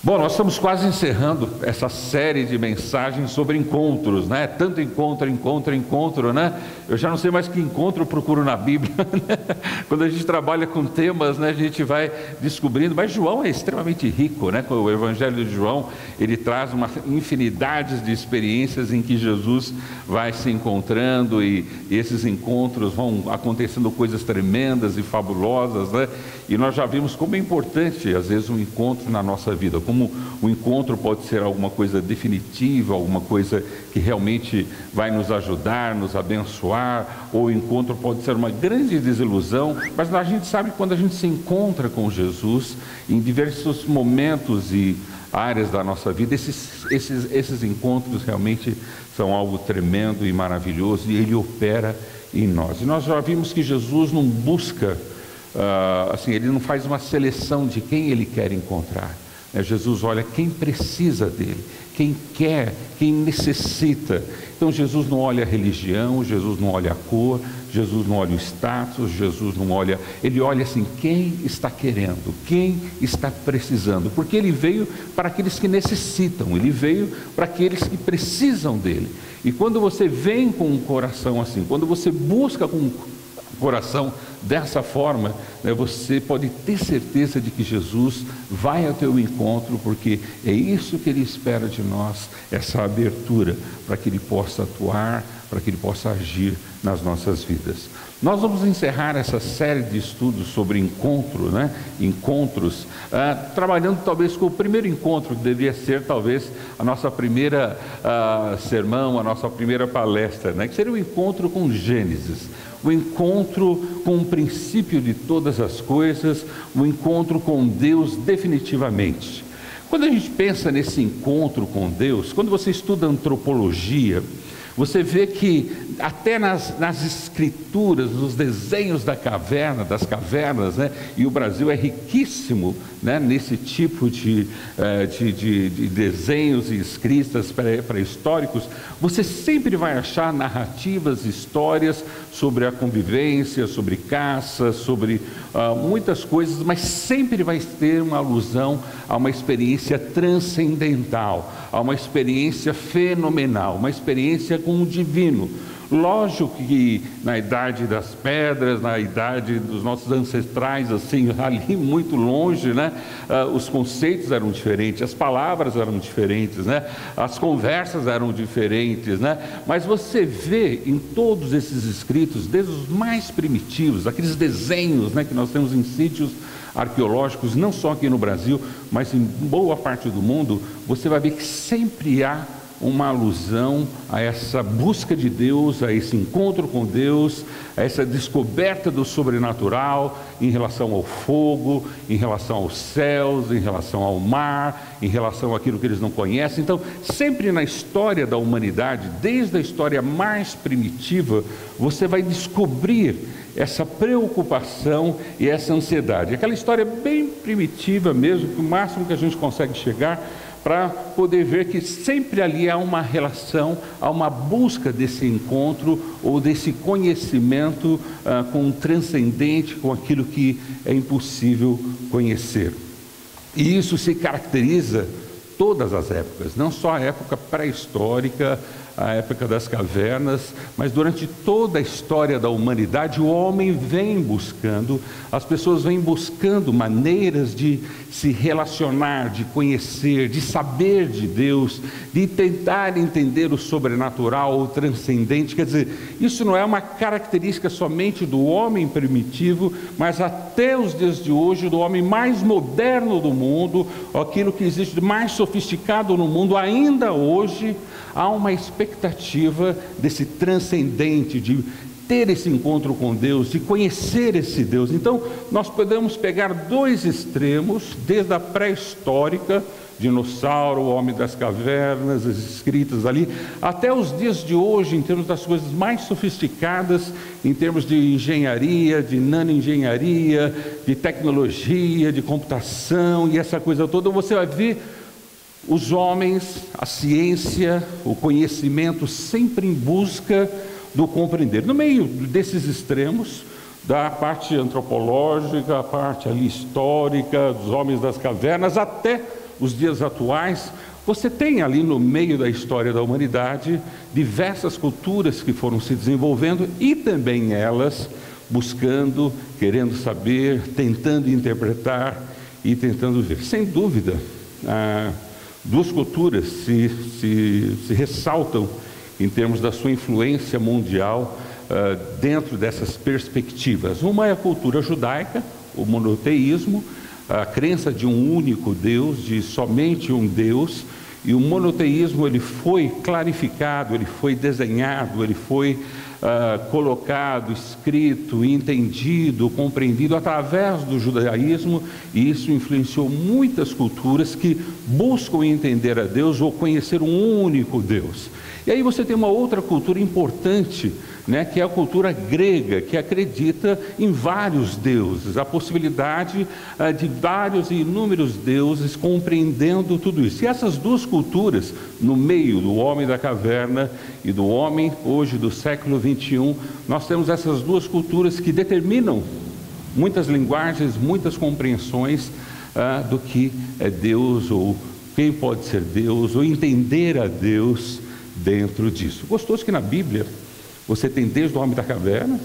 Bom, nós estamos quase encerrando essa série de mensagens sobre encontros, né? Tanto encontro, né? Eu já não sei mais que encontro eu procuro na Bíblia, né? Quando a gente trabalha com temas, né, a gente vai descobrindo, mas João é extremamente rico, né? O Evangelho de João, ele traz uma infinidade de experiências em que Jesus vai se encontrando e esses encontros vão acontecendo coisas tremendas e fabulosas, né? E nós já vimos como é importante, às vezes, um encontro na nossa vida, como o encontro pode ser alguma coisa definitiva, alguma coisa que realmente vai nos ajudar, nos abençoar, ou o encontro pode ser uma grande desilusão, mas a gente sabe que quando a gente se encontra com Jesus, em diversos momentos e áreas da nossa vida, esses encontros realmente são algo tremendo e maravilhoso, e Ele opera em nós. E nós já vimos que Jesus não busca, Ele não faz uma seleção de quem Ele quer encontrar. Jesus olha quem precisa dele, quem quer, quem necessita. Então Jesus não olha a religião, Jesus não olha a cor, Jesus não olha o status, Jesus não olha... Ele olha assim, quem está querendo, quem está precisando. Porque Ele veio para aqueles que necessitam, Ele veio para aqueles que precisam dele. E quando você vem com um coração assim, quando você busca com um coração dessa forma, né, você pode ter certeza de que Jesus vai ao teu encontro, porque é isso que Ele espera de nós, essa abertura, para que Ele possa atuar, para que Ele possa agir nas nossas vidas. Nós vamos encerrar essa série de estudos sobre encontro, né? Encontros, trabalhando talvez com o primeiro encontro, que deveria ser talvez a nossa primeira sermão, a nossa primeira palestra, né? Que seria o encontro com Gênesis, o encontro com o princípio de todas as coisas, o encontro com Deus definitivamente. Quando a gente pensa nesse encontro com Deus, quando você estuda antropologia, você vê que até nas escrituras, nos desenhos das cavernas, né? E o Brasil é riquíssimo, né? Nesse tipo de desenhos e escritas pré-históricos, você sempre vai achar narrativas, histórias sobre a convivência, sobre caça, sobre muitas coisas, mas sempre vai ter uma alusão a uma experiência transcendental, a uma experiência fenomenal, uma experiência com o divino. Lógico que na idade das pedras, na idade dos nossos ancestrais, assim, ali muito longe, né? Os conceitos eram diferentes, as palavras eram diferentes, né? As conversas eram diferentes, né? Mas você vê em todos esses escritos, desde os mais primitivos, aqueles desenhos, né, que nós temos em sítios arqueológicos, não só aqui no Brasil, mas em boa parte do mundo, você vai ver que sempre há uma alusão a essa busca de Deus, a esse encontro com Deus, a essa descoberta do sobrenatural em relação ao fogo, em relação aos céus, em relação ao mar, em relação àquilo que eles não conhecem. Então, sempre na história da humanidade, desde a história mais primitiva, você vai descobrir essa preocupação e essa ansiedade. Aquela história bem primitiva mesmo, que o máximo que a gente consegue chegar, para poder ver que sempre ali há uma relação, há uma busca desse encontro ou desse conhecimento com o transcendente, com aquilo que é impossível conhecer. E isso se caracteriza todas as épocas, não só a época pré-histórica, a época das cavernas, mas durante toda a história da humanidade, o homem vem buscando, as pessoas vêm buscando maneiras de se relacionar, de conhecer, de saber de Deus, de tentar entender o sobrenatural, o transcendente. Quer dizer, isso não é uma característica somente do homem primitivo, mas até os dias de hoje, do homem mais moderno do mundo, aquilo que existe de mais sofisticado no mundo, ainda hoje há uma expectativa desse transcendente, de ter esse encontro com Deus, de conhecer esse Deus. Então, nós podemos pegar dois extremos, desde a pré-histórica, dinossauro, o homem das cavernas, as escritas ali, até os dias de hoje, em termos das coisas mais sofisticadas, em termos de engenharia, de nanoengenharia, de tecnologia, de computação e essa coisa toda. Você vai ver os homens, a ciência, o conhecimento sempre em busca do compreender. No meio desses extremos, da parte antropológica, a parte ali histórica, dos homens das cavernas, até os dias atuais, você tem ali no meio da história da humanidade diversas culturas que foram se desenvolvendo e também elas buscando, querendo saber, tentando interpretar e tentando ver. Sem dúvida, duas culturas se ressaltam em termos da sua influência mundial dentro dessas perspectivas. Uma é a cultura judaica, o monoteísmo, a crença de um único Deus, de somente um Deus, e o monoteísmo ele foi clarificado, ele foi desenhado, ele foi colocado, escrito, entendido, compreendido através do judaísmo, e isso influenciou muitas culturas que buscam entender a Deus ou conhecer um único Deus. E aí você tem uma outra cultura importante, né, que é a cultura grega, que acredita em vários deuses, a possibilidade de vários e inúmeros deuses, compreendendo tudo isso. E essas duas culturas, no meio do homem da caverna e do homem hoje do século XXI, nós temos essas duas culturas que determinam muitas linguagens, muitas compreensões do que é Deus, ou quem pode ser Deus, ou entender a Deus dentro disso. Gostoso que na Bíblia você tem desde o homem da caverna,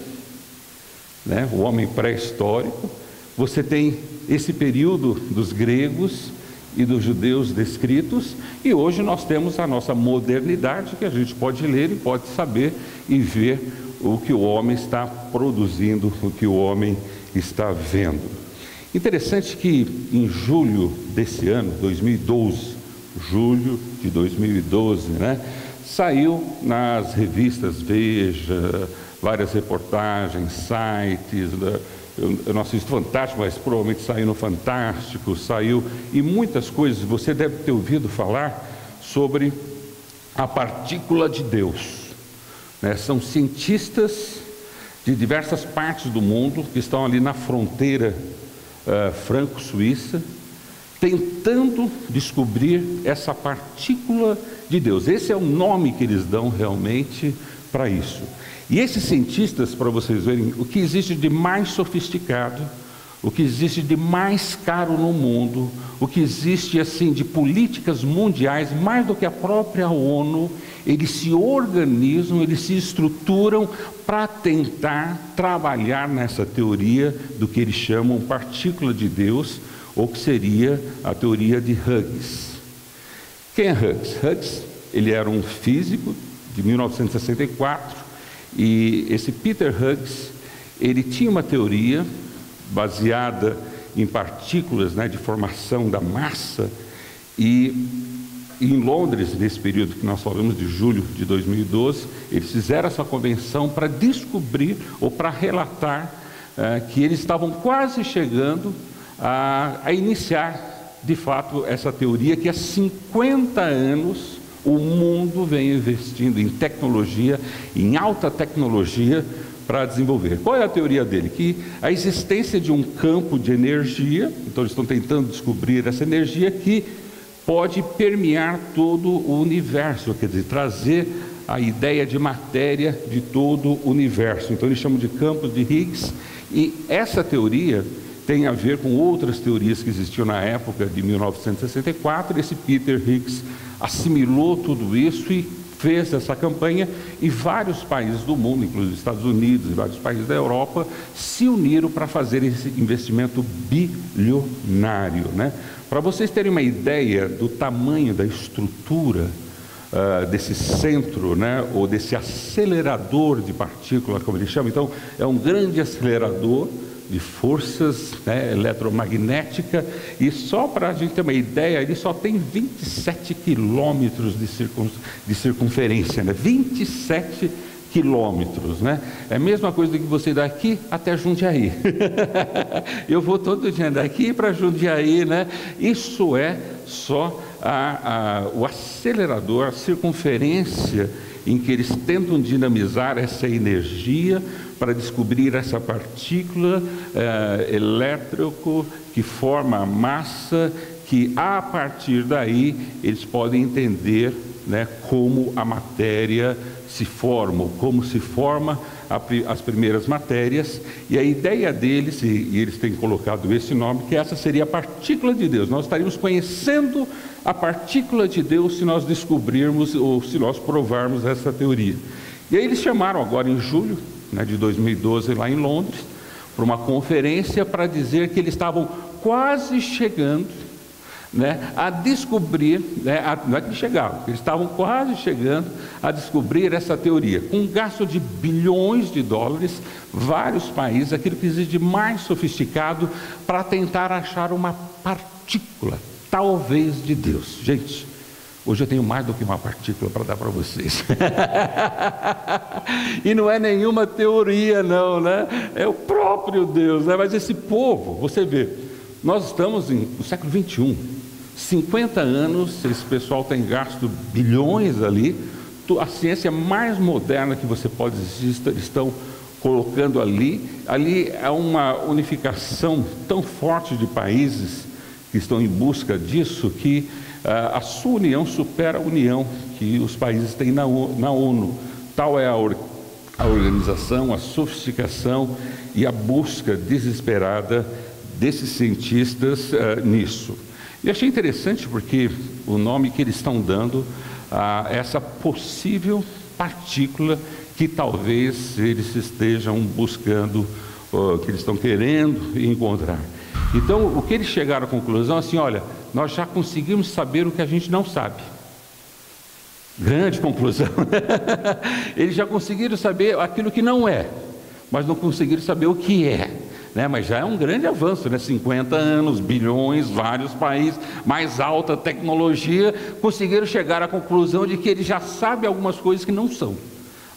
né, o homem pré-histórico, você tem esse período dos gregos e dos judeus descritos, e hoje nós temos a nossa modernidade, que a gente pode ler e pode saber e ver o que o homem está produzindo, o que o homem está vendo. Interessante que em julho desse ano, 2012, julho de 2012, né, saiu nas revistas Veja, várias reportagens, sites, eu não assisto Fantástico, mas provavelmente saiu no Fantástico, saiu em muitas coisas. Você deve ter ouvido falar sobre a partícula de Deus, né? São cientistas de diversas partes do mundo que estão ali na fronteira franco-suíça, tentando descobrir essa partícula de Deus. Esse é o nome que eles dão realmente para isso. E esses cientistas, para vocês verem, o que existe de mais sofisticado, o que existe de mais caro no mundo, o que existe assim de políticas mundiais, mais do que a própria ONU, eles se organizam, eles se estruturam para tentar trabalhar nessa teoria do que eles chamam partícula de Deus, ou que seria a teoria de Higgs. Quem é Higgs? Higgs, ele era um físico de 1964, e esse Peter Higgs, ele tinha uma teoria baseada em partículas, né, de formação da massa, e em Londres, nesse período que nós falamos de julho de 2012, eles fizeram essa convenção para descobrir ou para relatar que eles estavam quase chegando a iniciar, de fato, essa teoria que há 50 anos o mundo vem investindo em tecnologia, em alta tecnologia, para desenvolver. Qual é a teoria dele? Que a existência de um campo de energia, então eles estão tentando descobrir essa energia que pode permear todo o universo, quer dizer, trazer a ideia de matéria de todo o universo. Então eles chamam de campo de Higgs, e essa teoria tem a ver com outras teorias que existiam na época de 1964, esse Peter Higgs assimilou tudo isso e fez essa campanha, e vários países do mundo, inclusive Estados Unidos e vários países da Europa, se uniram para fazer esse investimento bilionário, né? Para vocês terem uma ideia do tamanho da estrutura desse centro, né, ou desse acelerador de partícula, como eles chamam, então é um grande acelerador de forças, né, eletromagnética, e só para a gente ter uma ideia, ele só tem 27 quilômetros de circunferência, né? 27 quilômetros, né? É a mesma coisa do que você daqui até Jundiaí. Eu vou todo dia daqui para Jundiaí, né? Isso é só o acelerador, a circunferência em que eles tentam dinamizar essa energia para descobrir essa partícula elétrico que forma a massa, que a partir daí eles podem entender, né, como a matéria se forma, ou como se forma as primeiras matérias, e a ideia deles, e eles têm colocado esse nome, que essa seria a partícula de Deus. Nós estaríamos conhecendo a partícula de Deus se nós descobrirmos, ou se nós provarmos essa teoria. E aí eles chamaram agora em julho, né, de 2012, lá em Londres, para uma conferência para dizer que eles estavam quase chegando, né, a descobrir, né, não é que chegavam, eles estavam quase chegando a descobrir essa teoria. Com um gasto de bilhões de dólares, vários países, aquilo que existe de mais sofisticado, para tentar achar uma partícula, talvez de Deus. Gente, hoje eu tenho mais do que uma partícula para dar para vocês. E não é nenhuma teoria não, né? É o próprio Deus, né? Mas esse povo, você vê, nós estamos no século 21, 50 anos, esse pessoal tem gasto bilhões ali, a ciência mais moderna que você pode existir, estão colocando ali é uma unificação tão forte de países que estão em busca disso, que a sua união supera a união que os países têm na ONU. Tal é a organização, a sofisticação e a busca desesperada desses cientistas nisso. E achei interessante porque o nome que eles estão dando a essa possível partícula que talvez eles estejam buscando, que eles estão querendo encontrar. Então, o que eles chegaram à conclusão é assim: olha, nós já conseguimos saber o que a gente não sabe. Grande conclusão. Eles já conseguiram saber aquilo que não é, mas não conseguiram saber o que é, né? Mas já é um grande avanço, né? 50 anos, bilhões, vários países, mais alta tecnologia, conseguiram chegar à conclusão de que eles já sabem algumas coisas que não são.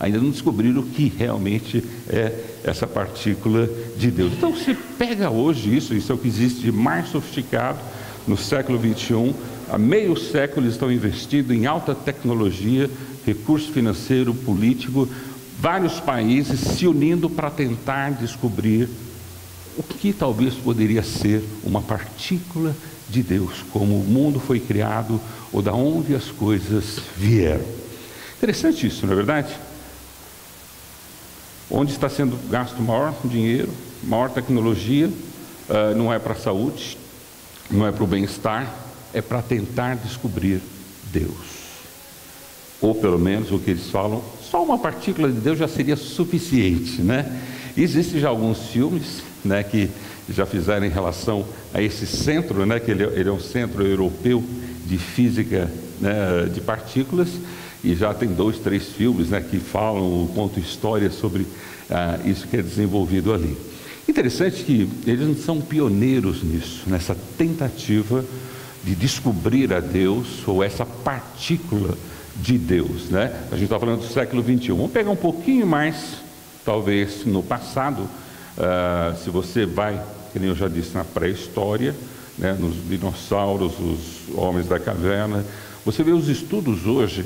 Ainda não descobriram o que realmente é essa partícula de Deus. Então você pega hoje isso é o que existe de mais sofisticado no século 21. Há meio século eles estão investindo em alta tecnologia, recurso financeiro, político, vários países se unindo para tentar descobrir o que talvez poderia ser uma partícula de Deus, como o mundo foi criado ou da onde as coisas vieram. Interessante isso, não é verdade? Onde está sendo gasto maior dinheiro, maior tecnologia, não é para a saúde, não é para o bem-estar, é para tentar descobrir Deus. Ou pelo menos o que eles falam, só uma partícula de Deus já seria suficiente, né? Existem já alguns filmes, né, que já fizeram em relação a esse centro, né, que ele é um centro europeu de física, né, de partículas, e já tem 2, 3 filmes, né, que falam, contam histórias sobre isso que é desenvolvido ali. Interessante que eles não são pioneiros nisso, nessa tentativa de descobrir a Deus, ou essa partícula de Deus, né? A gente está falando do século 21. Vamos pegar um pouquinho mais, talvez, no passado. Se você vai, que nem eu já disse, na pré-história, né, nos dinossauros, os homens da caverna, você vê os estudos hoje,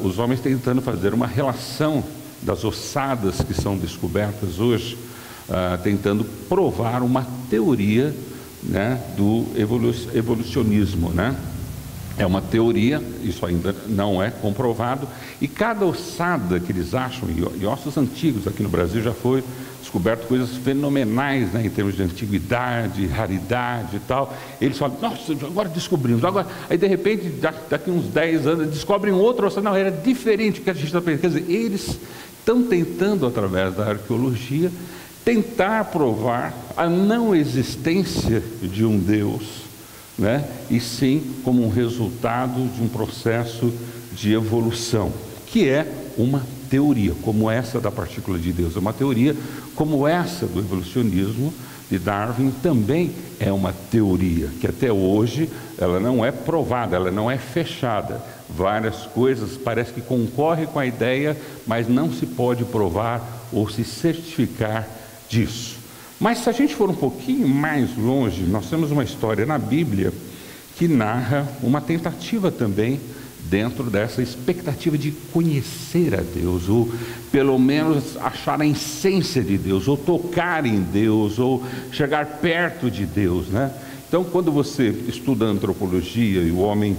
os homens tentando fazer uma relação das ossadas que são descobertas hoje, tentando provar uma teoria, né, do evolucionismo, né? É uma teoria, isso ainda não é comprovado, e cada ossada que eles acham, e ossos antigos aqui no Brasil já foi descoberto coisas fenomenais, né, em termos de antiguidade, raridade e tal. Eles falam, nossa, agora descobrimos, agora, aí de repente, daqui uns 10 anos, descobrem outro osso, não, era diferente do que a gente está pensando. Quer dizer, eles estão tentando, através da arqueologia, tentar provar a não existência de um Deus, né? E sim como um resultado de um processo de evolução, que é uma teoria, como essa da partícula de Deus. É uma teoria como essa do evolucionismo de Darwin, também é uma teoria, que até hoje ela não é provada, ela não é fechada. Várias coisas parece que concorrem com a ideia, mas não se pode provar ou se certificar disso. Mas se a gente for um pouquinho mais longe, nós temos uma história na Bíblia que narra uma tentativa também dentro dessa expectativa de conhecer a Deus, ou pelo menos achar a essência de Deus, ou tocar em Deus, ou chegar perto de Deus, né? Então, quando você estuda a antropologia e o homem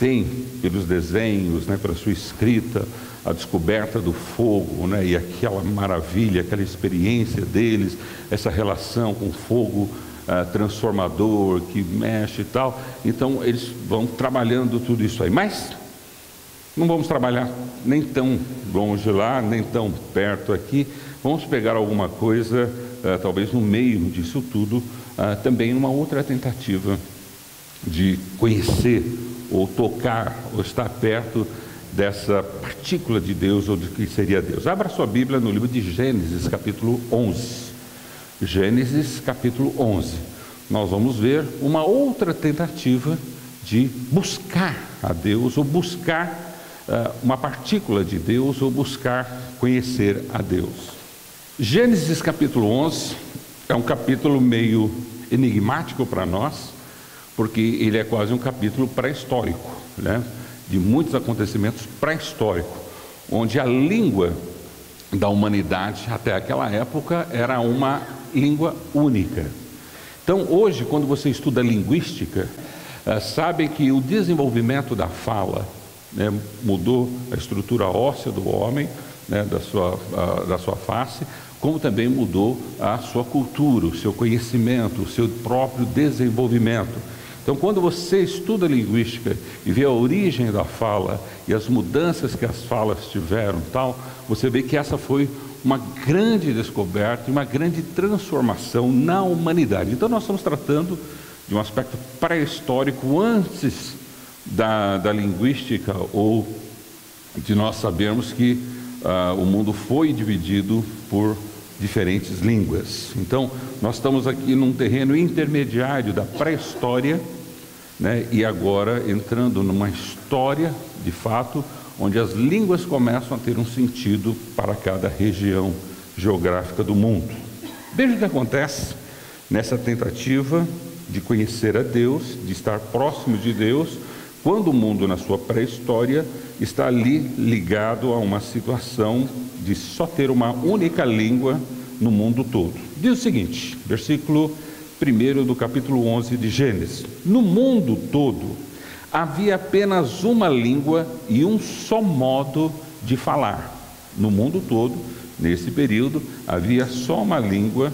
tem pelos desenhos, né, pela sua escrita, a descoberta do fogo, né, e aquela maravilha, aquela experiência deles, essa relação com o fogo transformador, que mexe e tal. Então eles vão trabalhando tudo isso aí. Mas não vamos trabalhar nem tão longe lá, nem tão perto aqui. Vamos pegar alguma coisa, talvez no meio disso tudo, também uma outra tentativa de conhecer, ou tocar, ou estar perto dessa partícula de Deus, ou de que seria Deus. Abra sua Bíblia no livro de Gênesis, capítulo 11. Gênesis, capítulo 11. Nós vamos ver uma outra tentativa de buscar a Deus, ou buscar uma partícula de Deus, ou buscar conhecer a Deus. Gênesis, capítulo 11, é um capítulo meio enigmático para nós, porque ele é quase um capítulo pré-histórico, né? De muitos acontecimentos pré-históricos, onde a língua da humanidade até aquela época era uma língua única. Então hoje, quando você estuda linguística, sabe que o desenvolvimento da fala, né, mudou a estrutura óssea do homem, né, da sua face, como também mudou a sua cultura, o seu conhecimento, o seu próprio desenvolvimento. Então, quando você estuda linguística e vê a origem da fala e as mudanças que as falas tiveram, tal, você vê que essa foi uma grande descoberta, uma grande transformação na humanidade. Então, nós estamos tratando de um aspecto pré-histórico antes da linguística, ou de nós sabermos que o mundo foi dividido por diferentes línguas. Então, nós estamos aqui num terreno intermediário da pré-história, né, e agora entrando numa história, de fato, onde as línguas começam a ter um sentido para cada região geográfica do mundo. Veja o que acontece nessa tentativa de conhecer a Deus, de estar próximo de Deus, quando o mundo, na sua pré-história, está ali ligado a uma situação de só ter uma única língua no mundo todo. Diz o seguinte, versículo 1 do capítulo 11 de Gênesis: no mundo todo havia apenas uma língua e um só modo de falar. No mundo todo, nesse período, havia só uma língua,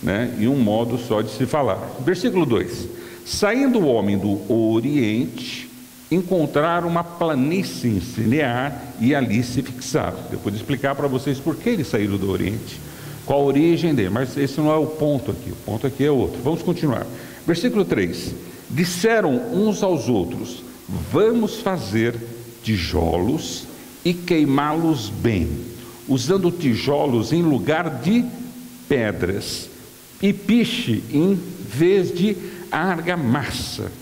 né, e um modo só de se falar. Versículo 2: saindo o homem do Oriente, encontraram uma planície em Sinear e ali se fixaram. Eu vou explicar para vocês por que eles saíram do Oriente, qual a origem dele, mas esse não é o ponto aqui é outro. Vamos continuar. Versículo 3: disseram uns aos outros: vamos fazer tijolos e queimá-los bem, usando tijolos em lugar de pedras e piche em vez de argamassa.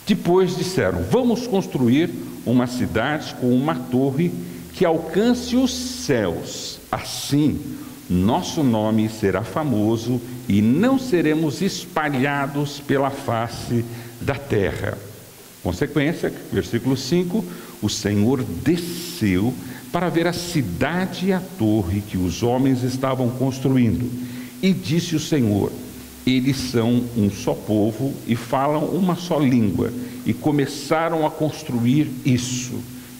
Depois disseram: vamos construir uma cidade com uma torre que alcance os céus. Assim, nosso nome será famoso e não seremos espalhados pela face da terra. Consequência, versículo 5: o Senhor desceu para ver a cidade e a torre que os homens estavam construindo. E disse o Senhor: eles são um só povo e falam uma só língua, e começaram a construir isso.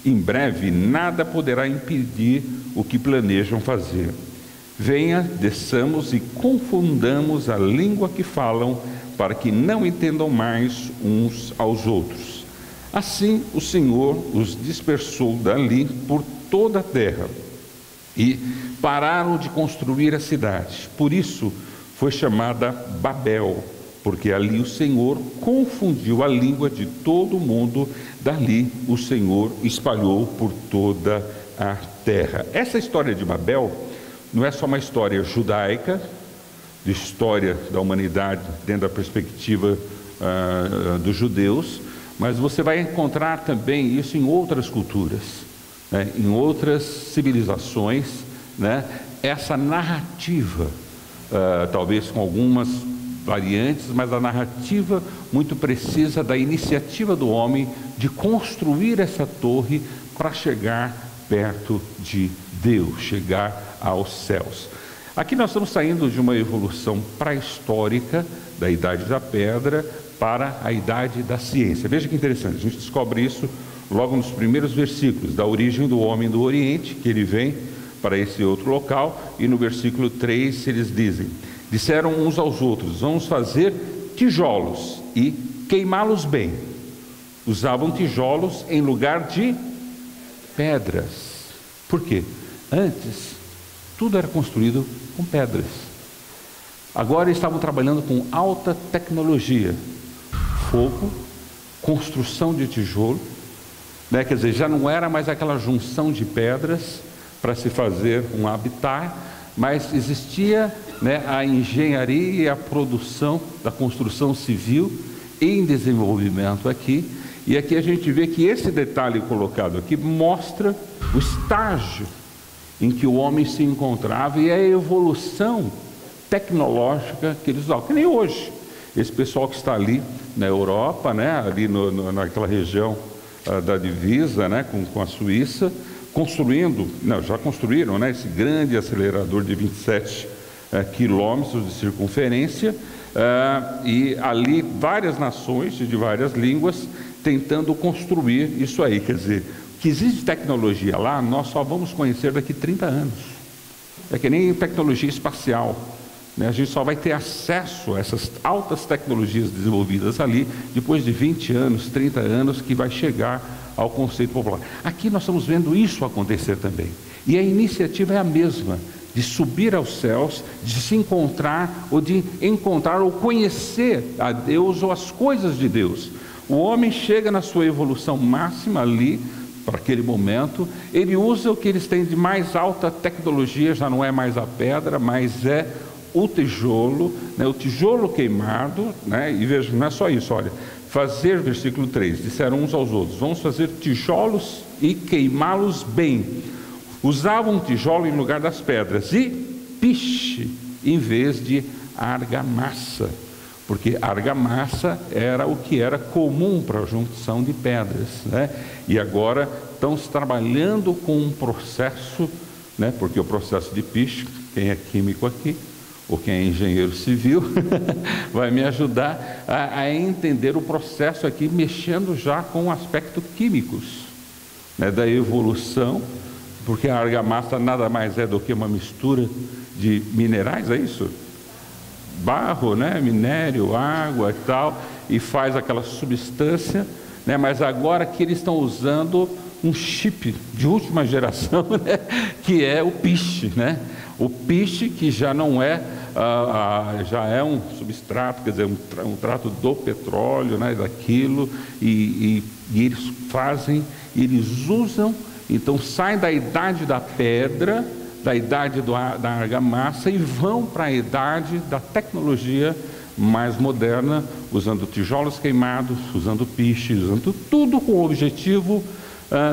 Em breve nada poderá impedir o que planejam fazer. Venha, desçamos e confundamos a língua que falam, para que não entendam mais uns aos outros. Assim o Senhor os dispersou dali por toda a terra, e pararam de construir a cidade. Por isso foi chamada Babel, porque ali o Senhor confundiu a língua de todo o mundo. Dali o Senhor espalhou por toda a terra. Essa história de Babel não é só uma história judaica, de história da humanidade dentro da perspectiva dos judeus, mas você vai encontrar também isso em outras culturas, né, em outras civilizações, né, essa narrativa, talvez com algumas variantes, mas a narrativa muito precisa da iniciativa do homem de construir essa torre para chegar perto de Deus, chegar aos céus. Aqui nós estamos saindo de uma evolução pré-histórica da Idade da Pedra para a idade da ciência. Veja que interessante, a gente descobre isso logo nos primeiros versículos, da origem do homem do Oriente, que ele vem para esse outro local, e no versículo 3 eles dizem: disseram uns aos outros, vamos fazer tijolos e queimá-los bem. Usavam tijolos em lugar de pedras. Por quê? Antes, tudo era construído com pedras. Agora estavam trabalhando com alta tecnologia. Fogo, construção de tijolo, né? Quer dizer, já não era mais aquela junção de pedras para se fazer um habitat, mas existia, né, a engenharia e a produção da construção civil em desenvolvimento aqui. E aqui a gente vê que esse detalhe colocado aqui mostra o estágio em que o homem se encontrava e a evolução tecnológica que eles usavam, que nem hoje. Esse pessoal que está ali na Europa, né, ali naquela região da divisa, né, com a Suíça, construindo, não, já construíram, né, esse grande acelerador de 27 quilômetros de circunferência, e ali várias nações de várias línguas tentando construir isso aí. Quer dizer, que existe tecnologia lá, nós só vamos conhecer daqui 30 anos. É que nem tecnologia espacial, né? A gente só vai ter acesso a essas altas tecnologias desenvolvidas ali depois de 20 anos, 30 anos, que vai chegar ao conceito popular. Aqui nós estamos vendo isso acontecer também. E a iniciativa é a mesma, de subir aos céus, de se encontrar, ou de encontrar ou conhecer a Deus ou as coisas de Deus. O homem chega na sua evolução máxima ali, para aquele momento, ele usa o que eles têm de mais alta tecnologia, já não é mais a pedra, mas é o tijolo, né, o tijolo queimado, né, e veja, não é só isso, olha, fazer, versículo 3, disseram uns aos outros, vamos fazer tijolos e queimá-los bem. Usavam tijolo em lugar das pedras e piche em vez de argamassa, porque argamassa era o que era comum para a junção de pedras, né? E agora estão trabalhando com um processo, né? Porque o processo de piche, quem é químico aqui, ou quem é engenheiro civil, vai me ajudar a entender o processo aqui, mexendo já com aspectos químicos, né? Da evolução, porque a argamassa nada mais é do que uma mistura de minerais, é isso? Barro, né? Minério, água e tal, e faz aquela substância, né? Mas agora que eles estão usando um chip de última geração, né? Que é o piche, né? O piche, que já não é, já é um substrato, quer dizer, um trato do petróleo, né? Daquilo, e eles fazem, eles usam, então saem da idade da pedra, da idade da argamassa, e vão para a idade da tecnologia mais moderna, usando tijolos queimados, usando piche, usando tudo com o objetivo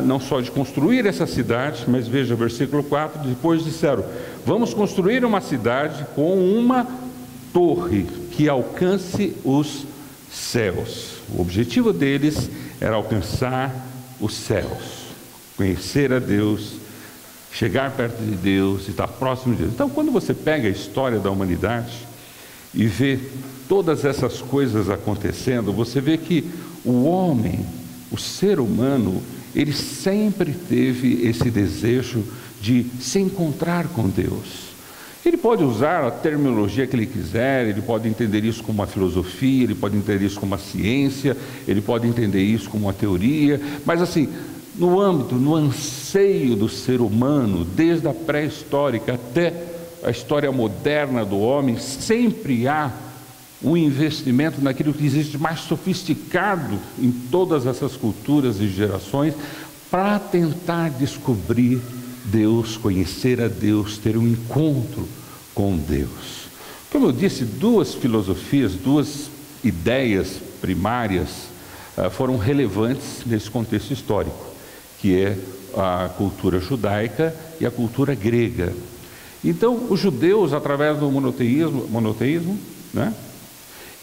não só de construir essa cidade, mas veja, versículo 4, depois disseram, vamos construir uma cidade com uma torre que alcance os céus. O objetivo deles era alcançar os céus, conhecer a Deus, chegar perto de Deus e estar próximo de Deus. Então, quando você pega a história da humanidade e vê todas essas coisas acontecendo, você vê que o homem, o ser humano, ele sempre teve esse desejo de se encontrar com Deus. Ele pode usar a terminologia que ele quiser, ele pode entender isso como uma filosofia, ele pode entender isso como uma ciência, ele pode entender isso como uma teoria, mas assim, no âmbito, no anseio do ser humano, desde a pré-histórica até a história moderna do homem, sempre há um investimento naquilo que existe mais sofisticado em todas essas culturas e gerações, para tentar descobrir Deus, conhecer a Deus, ter um encontro com Deus. Como eu disse, duas filosofias, duas ideias primárias foram relevantes nesse contexto histórico, que é a cultura judaica e a cultura grega. Então, os judeus, através do monoteísmo, né,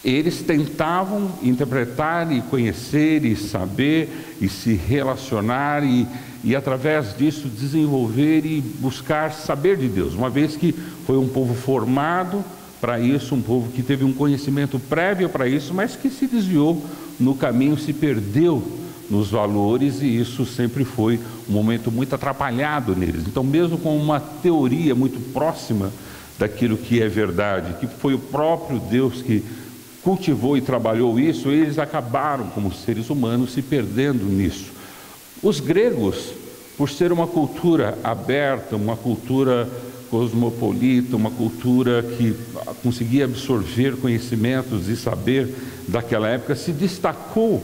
eles tentavam interpretar e conhecer e saber e se relacionar e através disso desenvolver e buscar saber de Deus, uma vez que foi um povo formado para isso, um povo que teve um conhecimento prévio para isso, mas que se desviou no caminho, se perdeu nos valores, e isso sempre foi um momento muito atrapalhado neles. Então, mesmo com uma teoria muito próxima daquilo que é verdade, que foi o próprio Deus que cultivou e trabalhou isso, eles acabaram, como seres humanos, se perdendo nisso. Os gregos, por ser uma cultura aberta, uma cultura cosmopolita, uma cultura que conseguia absorver conhecimentos e saber daquela época, se destacou,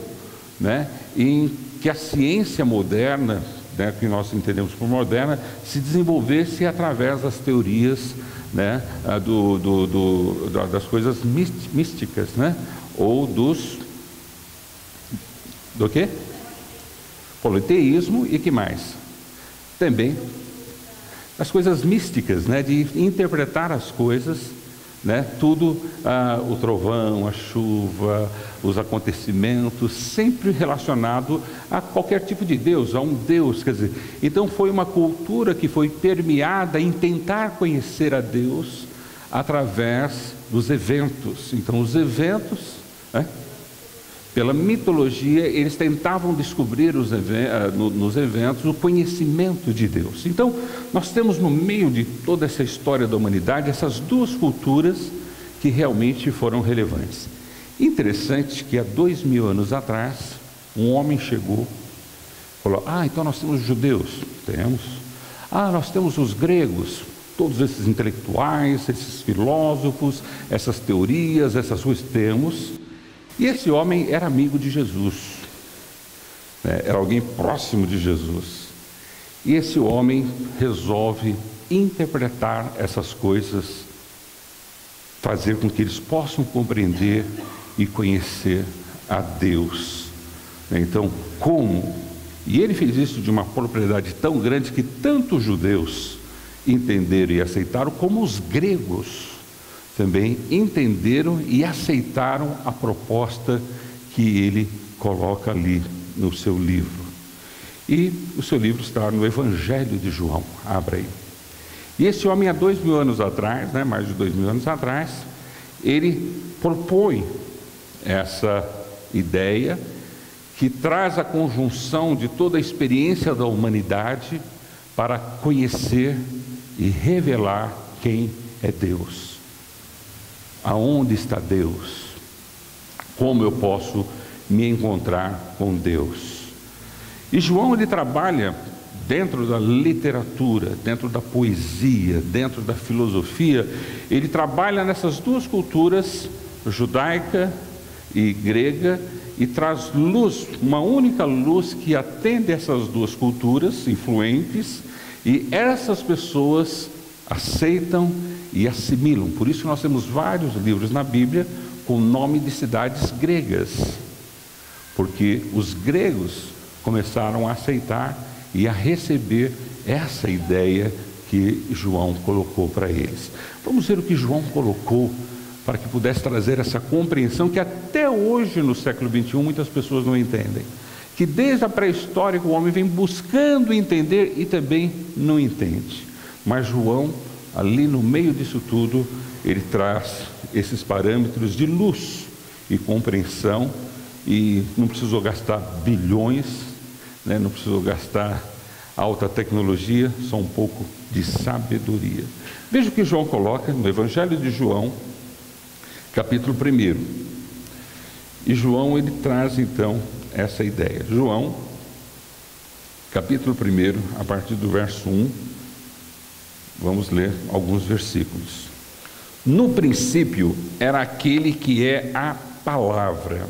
né, em que a ciência moderna, né, que nós entendemos por moderna, se desenvolvesse através das teorias, né, das coisas místicas, né, ou do quê? Politeísmo e que mais? Também as coisas místicas, né, de interpretar as coisas, né, tudo, o trovão, a chuva, os acontecimentos, sempre relacionado a qualquer tipo de Deus, a um Deus, quer dizer. Então foi uma cultura que foi permeada em tentar conhecer a Deus através dos eventos. Então os eventos, né, pela mitologia, eles tentavam descobrir nos eventos o conhecimento de Deus. Então, nós temos no meio de toda essa história da humanidade, essas duas culturas que realmente foram relevantes. Interessante que há 2000 anos atrás, um homem chegou, falou: então nós temos os judeus? Temos. Nós temos os gregos, todos esses intelectuais, esses filósofos, essas teorias, essas coisas temos. E esse homem era amigo de Jesus, né? Era alguém próximo de Jesus. E esse homem resolve interpretar essas coisas, fazer com que eles possam compreender e conhecer a Deus. Então, como? E ele fez isso de uma propriedade tão grande que tanto os judeus entenderam e aceitaram, como os gregos também entenderam e aceitaram a proposta que ele coloca ali no seu livro. E o seu livro está no Evangelho de João. Abra aí. E esse homem, há 2000 anos atrás, né, mais de 2000 anos atrás, ele propõe essa ideia que traz a conjunção de toda a experiência da humanidade para conhecer e revelar quem é Deus. Aonde está Deus? Como eu posso me encontrar com Deus? E João, ele trabalha dentro da literatura, dentro da poesia, dentro da filosofia. Ele trabalha nessas duas culturas, judaica e grega, e traz luz, uma única luz que atende essas duas culturas influentes, e essas pessoas aceitam e assimilam. Por isso nós temos vários livros na Bíblia com o nome de cidades gregas, porque os gregos começaram a aceitar e a receber essa ideia que João colocou para eles. Vamos ver o que João colocou para que pudesse trazer essa compreensão que até hoje, no século XXI, muitas pessoas não entendem. Que desde a pré-história o homem vem buscando entender e também não entende. Mas João, ali no meio disso tudo, ele traz esses parâmetros de luz e compreensão, e não precisou gastar bilhões, né? Não precisou gastar alta tecnologia, só um pouco de sabedoria. Veja o que João coloca no Evangelho de João, capítulo 1. E João, ele traz então essa ideia. João, capítulo 1, a partir do verso 1, vamos ler alguns versículos. No princípio era aquele que é a palavra.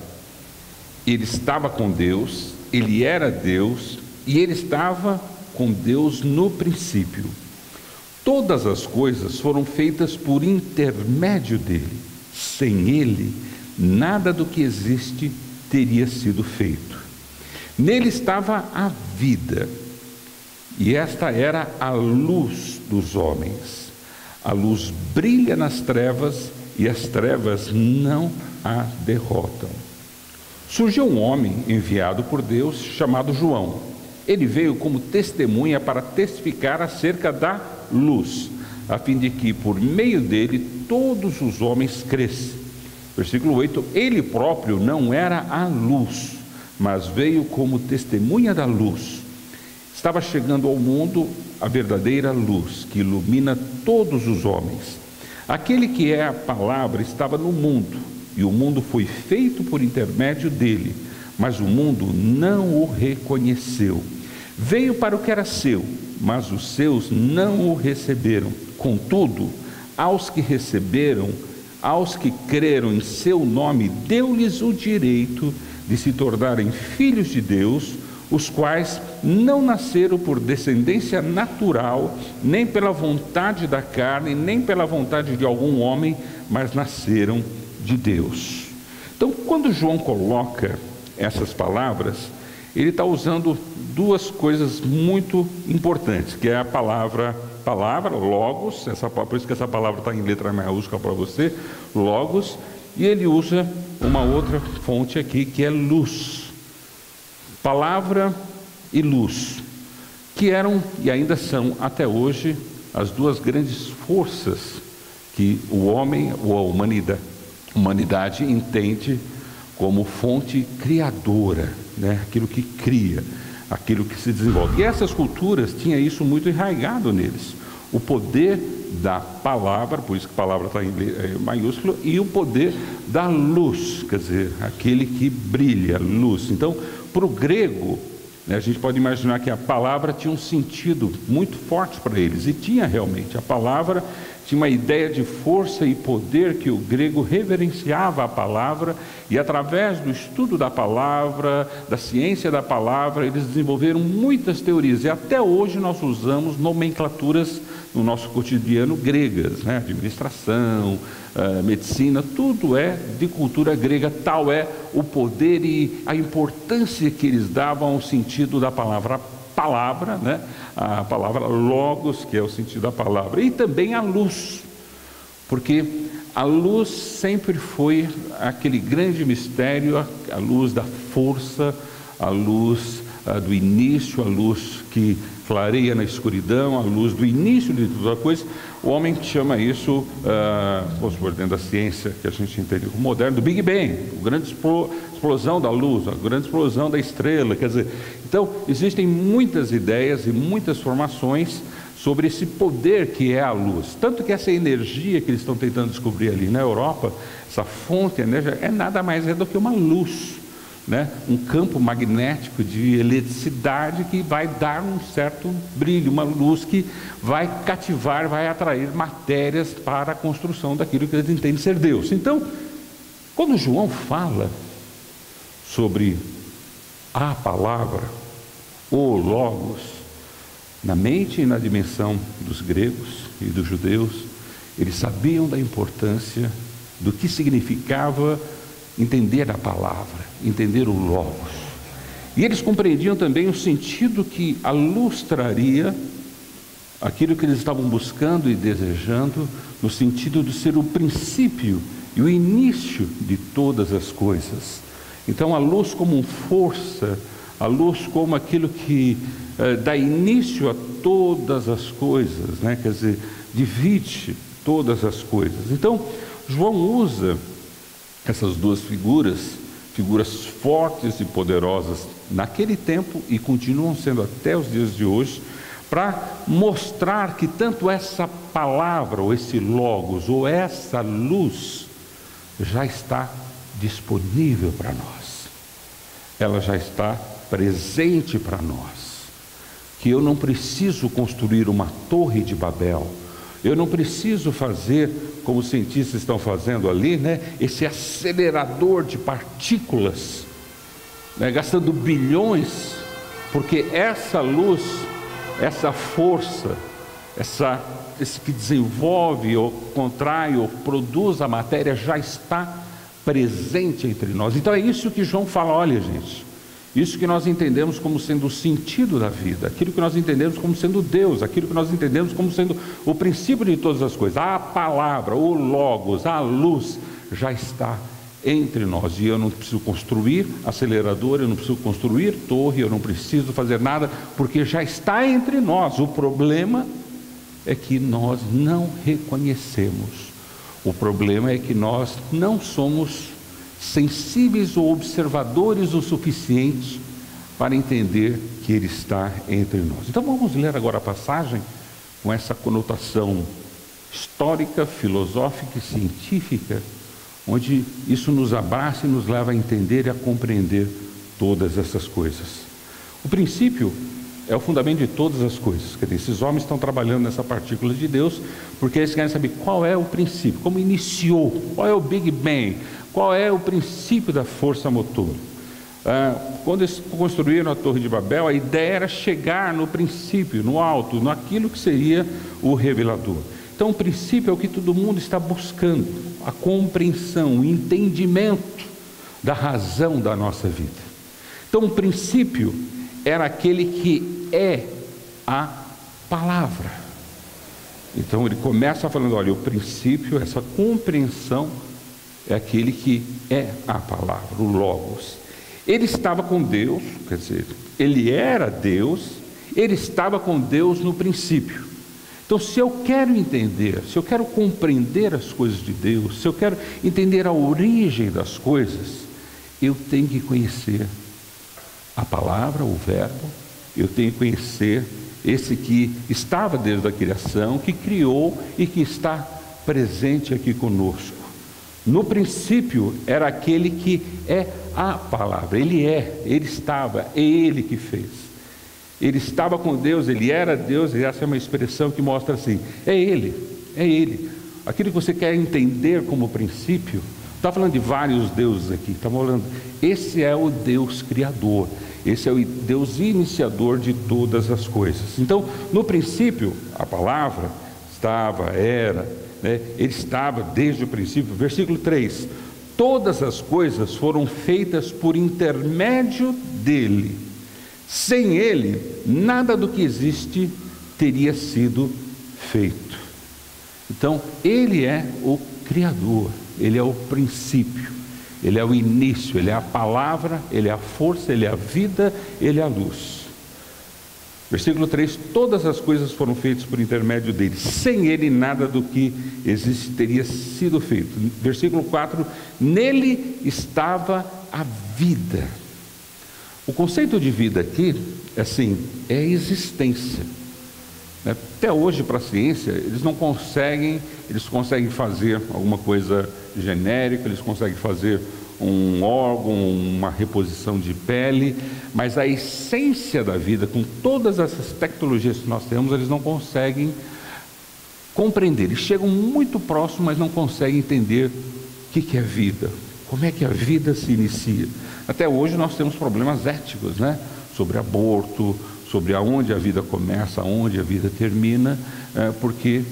Ele estava com Deus, ele era Deus, e ele estava com Deus no princípio. Todas as coisas foram feitas por intermédio dele. Sem ele, nada do que existe teria sido feito. Nele estava a vida, e esta era a luz dos homens. A luz brilha nas trevas, e as trevas não a derrotam. Surgiu um homem enviado por Deus, chamado João. Ele veio como testemunha para testificar acerca da luz, a fim de que, por meio dele, todos os homens crescem. Versículo 8, ele próprio não era a luz, mas veio como testemunha da luz. Estava chegando ao mundo a verdadeira luz, que ilumina todos os homens. Aquele que é a palavra estava no mundo, e o mundo foi feito por intermédio dele, mas o mundo não o reconheceu. Veio para o que era seu, mas os seus não o receberam. Contudo, aos que receberam, aos que creram em seu nome, deu-lhes o direito de se tornarem filhos de Deus, os quais não nasceram por descendência natural, nem pela vontade da carne, nem pela vontade de algum homem, mas nasceram de Deus. Então, quando João coloca essas palavras, ele está usando duas coisas muito importantes, que é a palavra, logos, por isso que essa palavra está em letra maiúscula para você, logos, e ele usa uma outra fonte aqui, que é luz. Palavra e luz, que eram e ainda são até hoje as duas grandes forças que o homem ou a humanidade entende como fonte criadora, né? Aquilo que cria, aquilo que se desenvolve. E essas culturas tinham isso muito enraizado neles, o poder da palavra, por isso que a palavra está em maiúsculo, e o poder da luz, quer dizer, aquele que brilha, luz. Então, para o grego, né, a gente pode imaginar que a palavra tinha um sentido muito forte para eles, e tinha realmente. A palavra tinha uma ideia de força e poder, que o grego reverenciava a palavra, e através do estudo da palavra, da ciência da palavra, eles desenvolveram muitas teorias, e até hoje nós usamos nomenclaturas no nosso cotidiano gregas, né? Administração, medicina, tudo é de cultura grega. Tal é o poder e a importância que eles davam ao sentido da palavra, né? A palavra logos, que é o sentido da palavra, e também a luz, porque a luz sempre foi aquele grande mistério, a luz da força, a luz do início, a luz que clareia na escuridão, a luz do início de toda coisa. O homem chama isso, vamos supor, dentro da ciência, que a gente entende como moderno, do Big Bang, a grande explosão da luz, a grande explosão da estrela. Quer dizer, então, existem muitas ideias e muitas formações sobre esse poder que é a luz. Tanto que essa energia que eles estão tentando descobrir ali na Europa, essa fonte, energia, é nada mais do que uma luz, né? Um campo magnético de eletricidade que vai dar um certo brilho, uma luz que vai cativar, vai atrair matérias para a construção daquilo que eles entendem ser Deus. Então, quando João fala sobre a palavra, o logos, na mente e na dimensão dos gregos e dos judeus, eles sabiam da importância do que significava entender a palavra, entender o logos. E eles compreendiam também o sentido que a luz traria, aquilo que eles estavam buscando e desejando, no sentido de ser o princípio e o início de todas as coisas. Então, a luz como força, a luz como aquilo que dá início a todas as coisas, né? Quer dizer, divide todas as coisas. Então, João usa essas duas figuras fortes e poderosas naquele tempo, e continuam sendo até os dias de hoje, para mostrar que tanto essa palavra, ou esse logos, ou essa luz, já está disponível para nós. Ela já está presente para nós. Que eu não preciso construir uma torre de Babel, eu não preciso fazer, como os cientistas estão fazendo ali, né, esse acelerador de partículas, né, gastando bilhões, porque essa luz, essa força, esse que desenvolve ou contrai ou produz a matéria, já está presente entre nós. Então é isso que João fala. Olha, gente, isso que nós entendemos como sendo o sentido da vida, aquilo que nós entendemos como sendo Deus, aquilo que nós entendemos como sendo o princípio de todas as coisas, a palavra, o logos, a luz, já está entre nós. E eu não preciso construir acelerador, eu não preciso construir torre, eu não preciso fazer nada, porque já está entre nós. O problema é que nós não reconhecemos O problema é que nós não somos sensíveis ou observadores o suficiente para entender que Ele está entre nós. Então vamos ler agora a passagem com essa conotação histórica, filosófica e científica, onde isso nos abraça e nos leva a entender e a compreender todas essas coisas. O princípio é o fundamento de todas as coisas. Quer dizer, esses homens estão trabalhando nessa partícula de Deus, porque eles querem saber qual é o princípio, como iniciou, qual é o Big Bang, qual é o princípio da força motora. Quando eles construíram a Torre de Babel, a ideia era chegar no princípio, no alto, naquilo que seria o revelador. Então o princípio é o que todo mundo está buscando, a compreensão, o entendimento da razão da nossa vida. Então o princípio era aquele que é a palavra. Então ele começa falando, olha, o princípio, essa compreensão é aquele que é a palavra, o Logos. Ele estava com Deus, quer dizer, ele era Deus, ele estava com Deus no princípio. Então, se eu quero entender, se eu quero compreender as coisas de Deus, se eu quero entender a origem das coisas, eu tenho que conhecer a palavra, o verbo, eu tenho que conhecer esse que estava desde a criação, que criou e que está presente aqui conosco. No princípio era aquele que é a palavra, ele estava, é ele que fez. Ele estava com Deus, ele era Deus, e essa é uma expressão que mostra assim, é ele. Aquilo que você quer entender como princípio, não está falando de vários deuses aqui, está falando, esse é o Deus Criador, esse é o Deus iniciador de todas as coisas. Então, no princípio, a palavra estava, era, né? Ele estava desde o princípio. Versículo 3, todas as coisas foram feitas por intermédio dele. Sem ele, nada do que existe teria sido feito. Então, ele é o Criador, ele é o princípio, ele é o início, ele é a palavra, ele é a força, ele é a vida, ele é a luz. Versículo 3, todas as coisas foram feitas por intermédio dele. Sem ele, nada do que existe teria sido feito. Versículo 4, nele estava a vida. O conceito de vida aqui, assim, é existência. Até hoje, para a ciência, eles conseguem fazer alguma coisa genérica, eles conseguem fazer um órgão, uma reposição de pele, mas a essência da vida, com todas essas tecnologias que nós temos, eles não conseguem compreender. Eles chegam muito próximo, mas não conseguem entender o que é vida, como é que a vida se inicia. Até hoje nós temos problemas éticos, né? Sobre aborto, sobre aonde a vida começa, aonde a vida termina, porque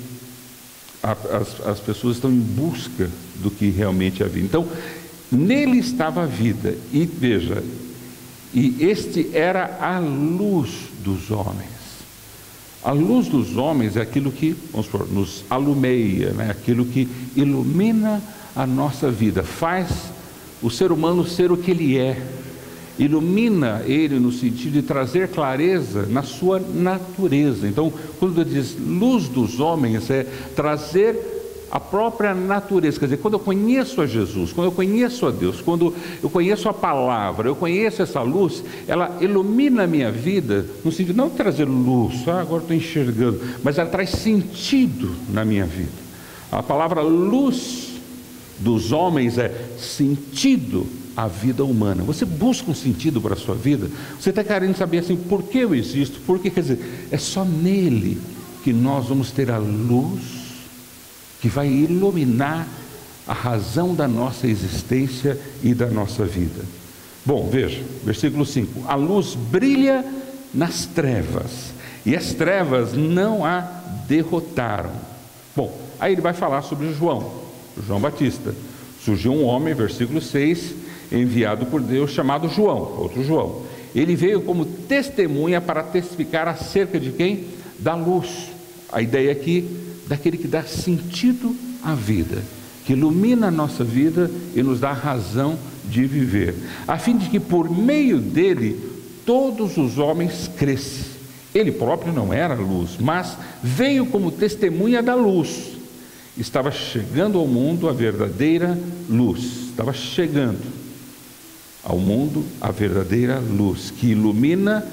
as pessoas estão em busca do que realmente é a vida. Então, nele estava a vida, e veja, e este era a luz dos homens. A luz dos homens é aquilo que, vamos supor, nos alumeia, né? Aquilo que ilumina a nossa vida, faz o ser humano ser o que ele é, ilumina ele no sentido de trazer clareza na sua natureza. Então, quando diz luz dos homens, é trazer a própria natureza. Quer dizer, quando eu conheço a Jesus, quando eu conheço a Deus, quando eu conheço a palavra, eu conheço essa luz, ela ilumina a minha vida, no sentido não de trazer luz, agora estou enxergando, mas ela traz sentido na minha vida. A palavra luz dos homens é sentido à vida humana. Você busca um sentido para a sua vida, você está querendo saber assim, por que eu existo? Porque, quer dizer, é só nele que nós vamos ter a luz que vai iluminar a razão da nossa existência e da nossa vida. Bom, veja, versículo 5, a luz brilha nas trevas, e as trevas não a derrotaram. Bom, aí ele vai falar sobre João Batista. Surgiu um homem, versículo 6, enviado por Deus, chamado João, outro João. Ele veio como testemunha para testificar acerca de quem? Da luz. A ideia aqui, daquele que dá sentido à vida, que ilumina a nossa vida e nos dá razão de viver, a fim de que por meio dele todos os homens crescem. Ele próprio não era luz, mas veio como testemunha da luz. estava chegando ao mundo a verdadeira luz. Estava chegando ao mundo a verdadeira luz, que ilumina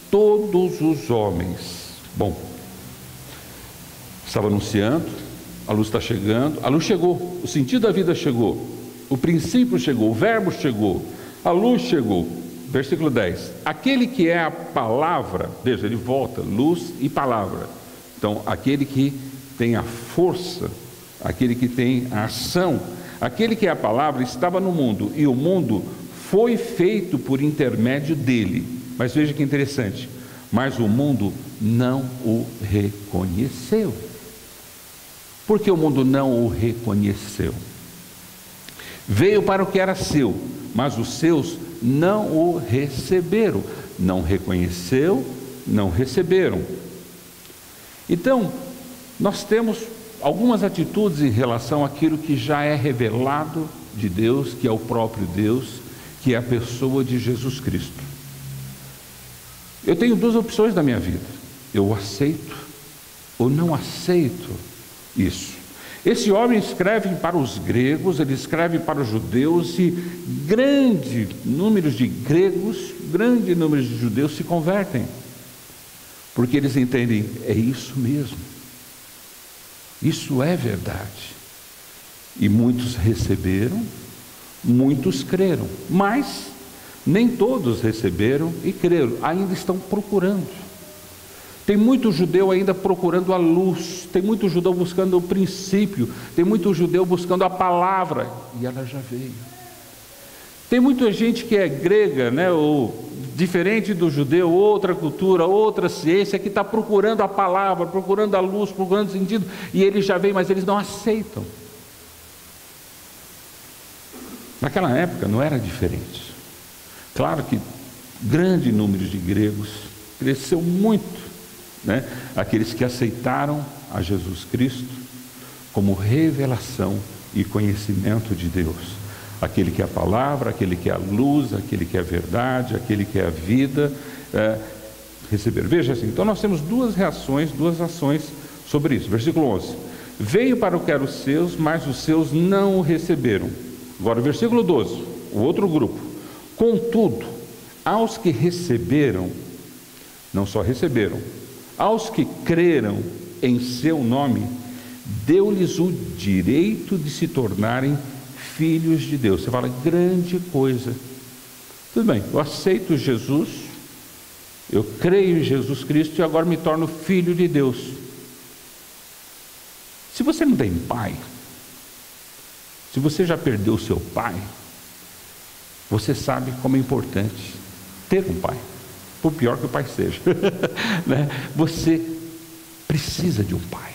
todos os homens. Bom, estava anunciando, a luz está chegando, a luz chegou, o sentido da vida chegou, o princípio chegou, o verbo chegou, a luz chegou. Versículo 10, aquele que é a palavra, veja, ele volta, luz e palavra. Então, aquele que tem a força, aquele que tem a ação, aquele que é a palavra estava no mundo, e o mundo foi feito por intermédio dele. Mas veja que interessante, mas o mundo não o reconheceu. Por que o mundo não o reconheceu? Veio para o que era seu, mas os seus não o receberam. Não reconheceu, não receberam. Então, nós temos algumas atitudes em relação àquilo que já é revelado de Deus, que é o próprio Deus, que é a pessoa de Jesus Cristo. Eu tenho duas opções na minha vida: eu aceito ou não aceito isso. Esse homem escreve para os gregos, ele escreve para os judeus, e grande número de gregos, grande número de judeus se convertem, porque eles entendem, é isso mesmo, isso é verdade. E muitos receberam, muitos creram, mas nem todos receberam e creram, ainda estão procurando. Tem muito judeu ainda procurando a luz, tem muito judeu buscando o princípio, tem muito judeu buscando a palavra, e ela já veio. Tem muita gente que é grega, né, ou diferente do judeu, outra cultura, outra ciência, que está procurando a palavra, procurando a luz, procurando o sentido, e ele já veio, mas eles não aceitam. Naquela época não era diferente. Claro que grande número de gregos cresceu muito, né? Aqueles que aceitaram a Jesus Cristo como revelação e conhecimento de Deus, aquele que é a palavra, aquele que é a luz, aquele que é a verdade, aquele que é a vida, receber. Veja assim, então nós temos duas reações, duas ações sobre isso. Versículo 11, veio para o que eram os seus, mas os seus não o receberam. Agora versículo 12, o outro grupo, contudo, aos que receberam, não só receberam, aos que creram em seu nome, deu-lhes o direito de se tornarem filhos de Deus. Você fala, grande coisa. Tudo bem, eu aceito Jesus, eu creio em Jesus Cristo e agora me torno filho de Deus. Se você não tem pai, se você já perdeu o seu pai, você sabe como é importante ter um pai, por pior que o pai seja. Né? Você precisa de um pai.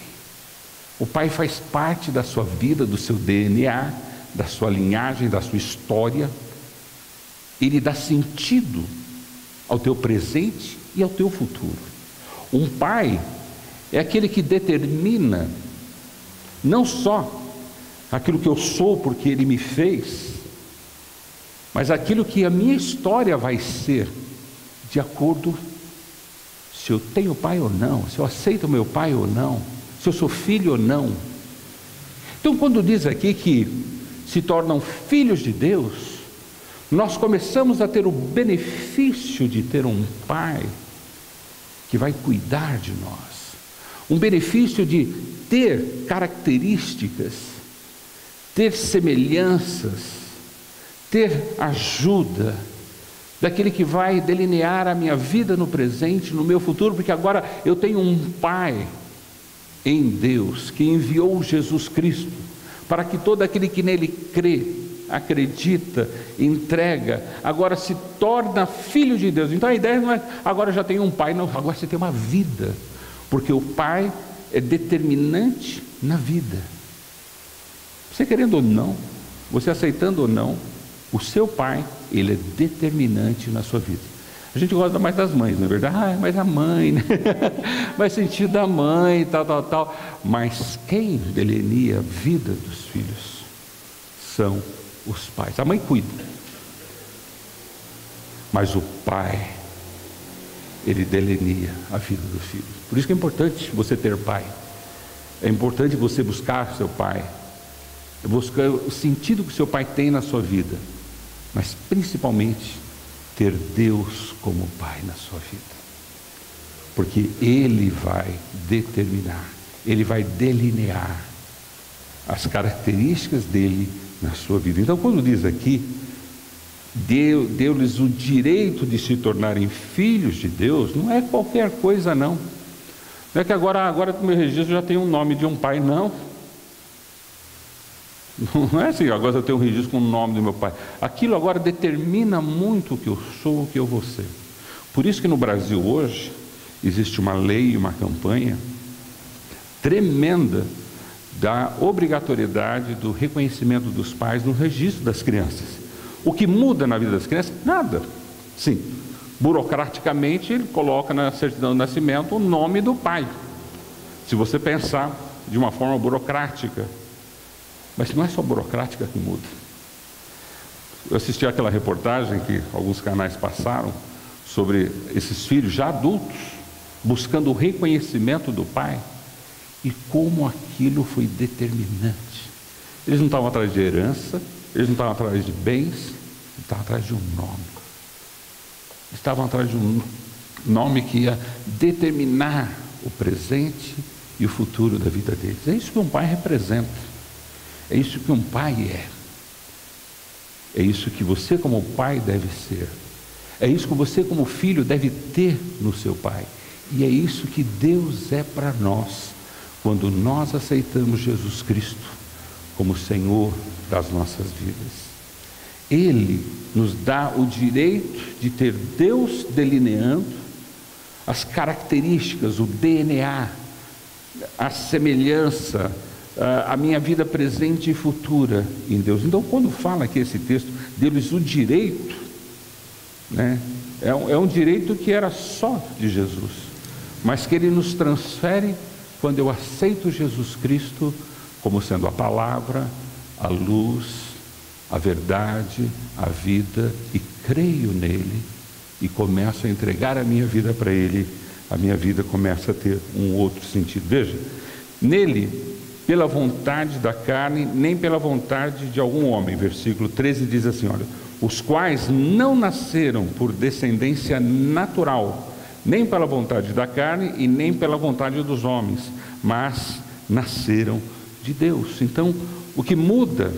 O pai faz parte da sua vida, do seu DNA, da sua linhagem, da sua história. Ele dá sentido ao teu presente e ao teu futuro. Um pai é aquele que determina não só aquilo que eu sou porque ele me fez, mas aquilo que a minha história vai ser, de acordo se eu tenho pai ou não, se eu aceito meu pai ou não, se eu sou filho ou não. Então, quando diz aqui que se tornam filhos de Deus, nós começamos a ter o benefício de ter um pai que vai cuidar de nós, um benefício de ter características, ter semelhanças, ter ajuda, daquele que vai delinear a minha vida no presente, no meu futuro, porque agora eu tenho um pai em Deus, que enviou Jesus Cristo, para que todo aquele que nele crê, acredita, entrega, agora se torna filho de Deus. Então a ideia não é, agora já tenho um pai, não, agora você tem uma vida, porque o pai é determinante na vida. Você querendo ou não, você aceitando ou não, o seu pai, ele é determinante na sua vida. A gente gosta mais das mães, não é verdade? Mas a mãe, né? Vai sentir da mãe, tal. Mas quem delineia a vida dos filhos são os pais. A mãe cuida, mas o pai, ele delineia a vida do filho. Por isso que é importante você ter pai. É importante você buscar seu pai, buscar o sentido que seu pai tem na sua vida, mas principalmente ter Deus como pai na sua vida, porque Ele vai determinar, Ele vai delinear as características dele na sua vida. Então, quando diz aqui, deu-lhes o direito de se tornarem filhos de Deus, não é qualquer coisa não. Não é que agora no meu registro já tem um nome de um pai, não. Não é assim, agora eu tenho um registro com o nome do meu pai. Aquilo agora determina muito o que eu sou, o que eu vou ser. Por isso que no Brasil hoje existe uma lei, uma campanha tremenda da obrigatoriedade do reconhecimento dos pais no registro das crianças. O que muda na vida das crianças? Nada. Sim, burocraticamente ele coloca na certidão de nascimento o nome do pai, se você pensar de uma forma burocrática. Mas não é só burocrática que muda. Eu assisti aquela reportagem que alguns canais passaram sobre esses filhos já adultos buscando o reconhecimento do pai, e como aquilo foi determinante. Eles não estavam atrás de herança, eles não estavam atrás de bens, eles estavam atrás de um nome. Eles estavam atrás de um nome que ia determinar o presente e o futuro da vida deles. É isso que um pai representa. É isso que um pai é. É isso que você como pai deve ser. É isso que você como filho deve ter no seu pai. E é isso que Deus é para nós, quando nós aceitamos Jesus Cristo como Senhor das nossas vidas. Ele nos dá o direito de ter Deus delineando as características, o DNA, a semelhança, a minha vida presente e futura em Deus. Então, quando fala aqui esse texto, deu-lhes o direito, né? É um direito que era só de Jesus, mas que Ele nos transfere quando eu aceito Jesus Cristo como sendo a palavra, a luz, a verdade, a vida, e creio nele, e começo a entregar a minha vida para Ele, a minha vida começa a ter um outro sentido. Veja, nele, pela vontade da carne, nem pela vontade de algum homem. Versículo 13 diz assim, olha, os quais não nasceram por descendência natural, nem pela vontade da carne e nem pela vontade dos homens, mas nasceram de Deus. Então, o que muda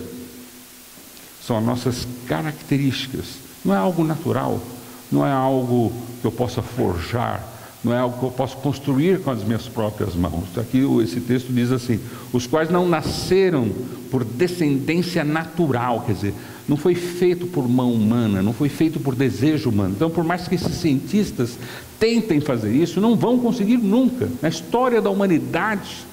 são as nossas características. Não é algo natural, não é algo que eu possa forjar, não é algo que eu posso construir com as minhas próprias mãos. Aqui esse texto diz assim, os quais não nasceram por descendência natural, quer dizer, não foi feito por mão humana, não foi feito por desejo humano. Então, por mais que esses cientistas tentem fazer isso, não vão conseguir nunca. Na história da humanidade,